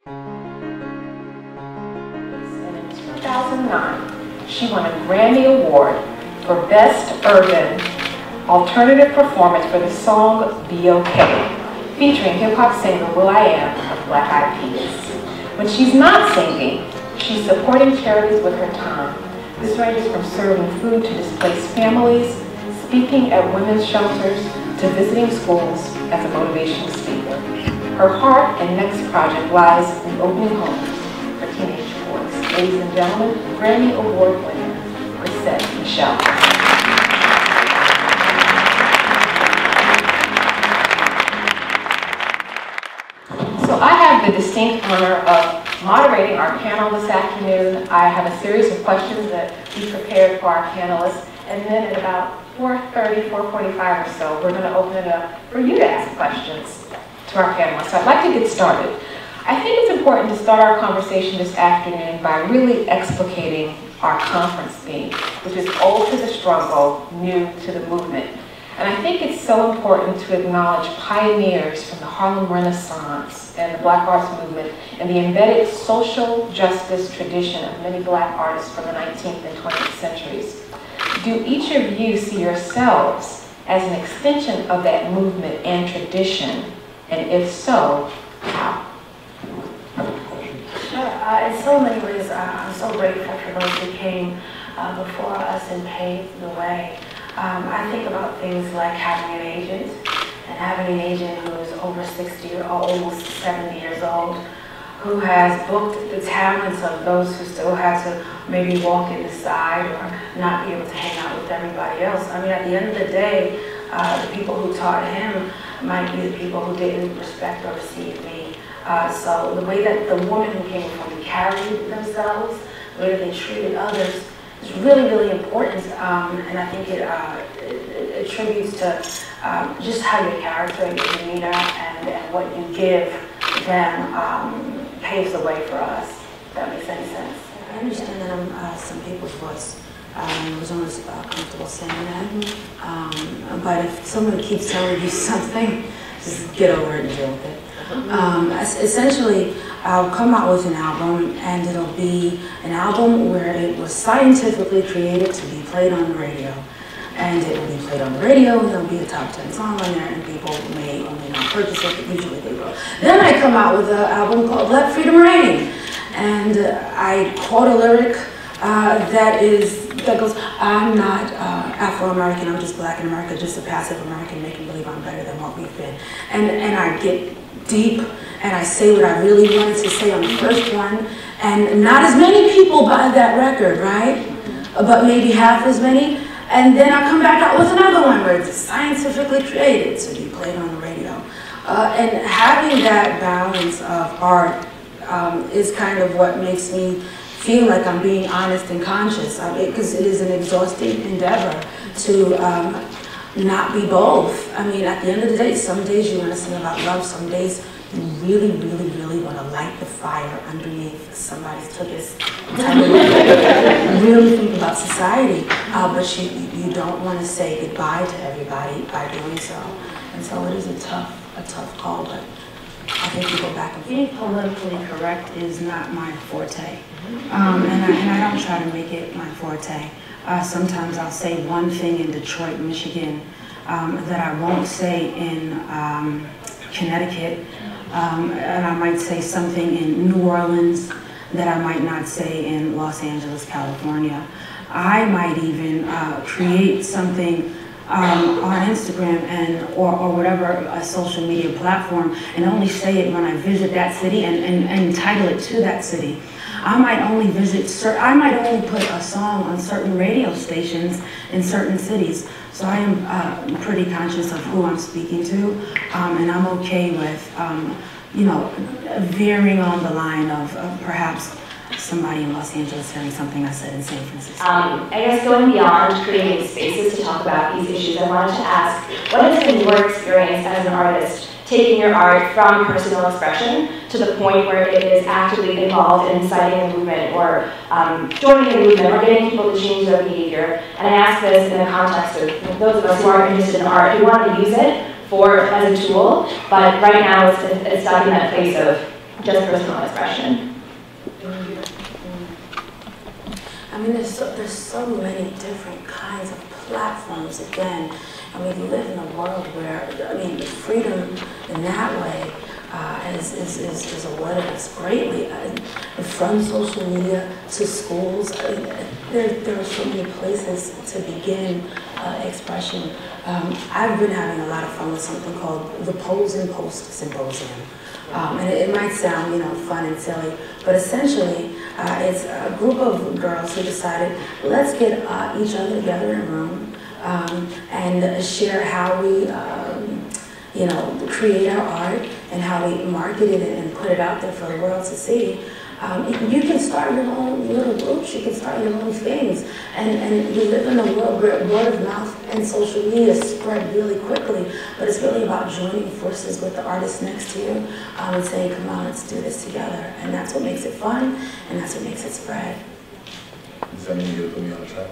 And in 2009, she won a Grammy Award for Best Urban Alternative Performance for the song Be Okay, featuring hip-hop singer will.i.am of Black Eyed Peas. When she's not singing, she's supporting charities with her time. This ranges from serving food to displaced families, speaking at women's shelters, to visiting schools as a motivational speaker. Her heart and next project lies in opening homes for teenage boys. Ladies and gentlemen, Grammy Award winner, Chrisette Michele. So I have the distinct honor of moderating our panel this afternoon. I have a series of questions that we prepared for our panelists, and then at about 4:30, 4:45 or so, we're going to open it up for you to ask questions to our panelists. So I'd like to get started. I think it's important to start our conversation this afternoon by really explicating our conference theme, which is old to the struggle, new to the movement. And I think it's so important to acknowledge pioneers from the Harlem Renaissance and the Black arts movement and the embedded social justice tradition of many Black artists from the 19th and 20th centuries. Do each of you see yourselves as an extension of that movement and tradition? And if so, how? Sure. In so many ways, I'm so grateful for those who came before us and paved the way. I think about things like having an agent, and having an agent who is over 60 or almost 70 years old, who has booked the talents of those who still had to maybe walk in the side or not be able to hang out with everybody else. I mean, at the end of the day, the people who taught him might be the people who didn't respect or receive me. So the way that the woman who came before me carried themselves, the way that they treated others, is really, really important, and I think it attributes to just how your character and your demeanor and what you give them paves the way for us, if that makes any sense. I understand that I'm some people's voice. I was almost comfortable saying that. But if someone keeps telling you something, just get over it and deal with it. Essentially, I'll come out with an album, and it'll be an album where it was scientifically created to be played on the radio. And it will be played on the radio, and there'll be a top 10 song on there, and people may or may not purchase it, but usually they will. Then I come out with an album called Let Freedom Reign, and I quote a lyric that goes, I'm not Afro-American, I'm just Black in America, just a passive American making believe I'm better than what we've been. And I get deep, and I say what I really wanted to say on the first one, and not as many people buy that record, right? But maybe half as many. And then I come back out with another one where it's scientifically created to be played on the radio. And having that balance of art is kind of what makes me feel like I'm being honest and conscious, because it is an exhausting endeavor to not be both. I mean, at the end of the day, some days you want to sing about love, some days you really, really, really want to light the fire underneath somebody's tuchus. Really think about society, but you don't want to say goodbye to everybody by doing so. And so it is a tough call, but I think you go back and forth. Being politically correct is not my forte, and I don't try to make it my forte. Sometimes I'll say one thing in Detroit, Michigan, that I won't say in Connecticut, and I might say something in New Orleans that I might not say in Los Angeles, California. I might even create something on Instagram or whatever a social media platform, and only say it when I visit that city and title it to that city. I might only put a song on certain radio stations in certain cities. So I am pretty conscious of who I'm speaking to, and I'm okay with, veering on the line of perhaps somebody in Los Angeles hearing something I said in San Francisco. I guess going beyond creating spaces to talk about these issues, I wanted to ask, what has been your experience as an artist taking your art from personal expression to the point where it is actively involved in inciting a movement or joining a movement or getting people to change their behavior? And I ask this in the context of those of us who are interested in art, who want to use it as a tool, but right now it's stuck in that place of just personal expression. I mean, there's so many different kinds of platforms, again, and we live in a world where, I mean, freedom in that way is awarded us greatly. From social media to schools, there are so many places to begin expression. I've been having a lot of fun with something called the Pose and Post Symposium. And it might sound, you know, fun and silly, but essentially it's a group of girls who decided, let's get each other together in a room and share how we, you know, create our art and how we market it and put it out there for the world to see. You can start your own little groups, you can start your own things, and we live in a world where word of mouth and social media spread really quickly, but it's really about joining forces with the artist next to you and saying, come on, let's do this together, and that's what makes it fun, and that's what makes it spread. Does that mean you'll put me on the track?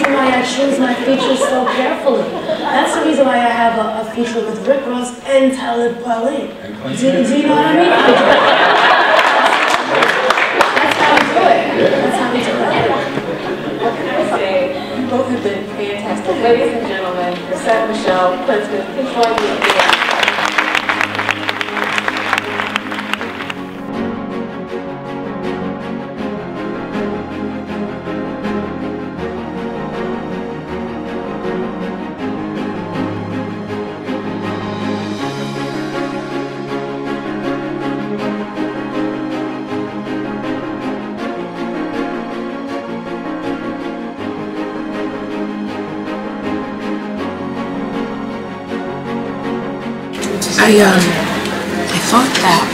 Why I choose my features so carefully. That's the reason why I have a feature with Rick Ross and Talib Kweli. Do you know what I mean? That's how we do it. That's how we do it. What can I say? You both have been fantastic. Ladies and gentlemen, Chrisette Michele, Princeton, please join me again. I thought that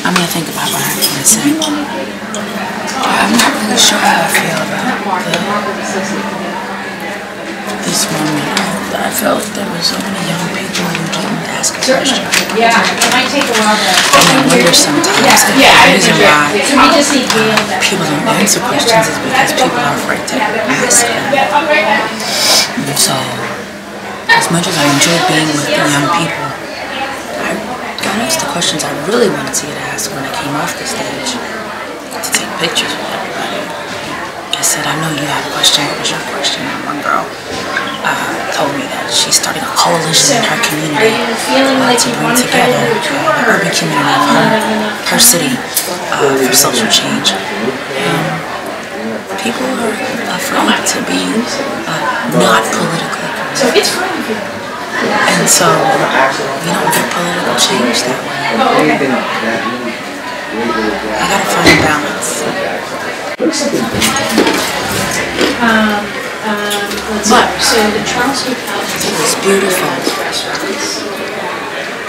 I'm gonna think about what I want to say. I'm not really sure how I feel about this moment. I felt like there were so many young people who didn't ask a question. Yeah, it might take a while to... And I wonder sometimes if the reason why people don't answer questions is because people are afraid to ask them. And so, as much as I enjoy being with the young people, I got asked the questions I really wanted to get asked when I came off the stage to take pictures with everybody. I said, I know you have a question. What was your question? And one girl told me that she's starting a coalition in her community to bring together the urban community of her city for social change. People are afraid to be not politically correct. And so you don't get political change that way. I gotta find balance. But it was beautiful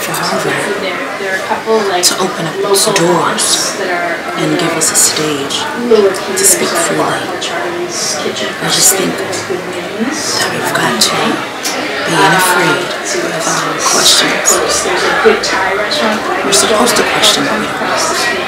for Harvard to open up its doors and give us a stage to speak freely. I just think that we've got to be unafraid of our questions. We're supposed to question, but we don't.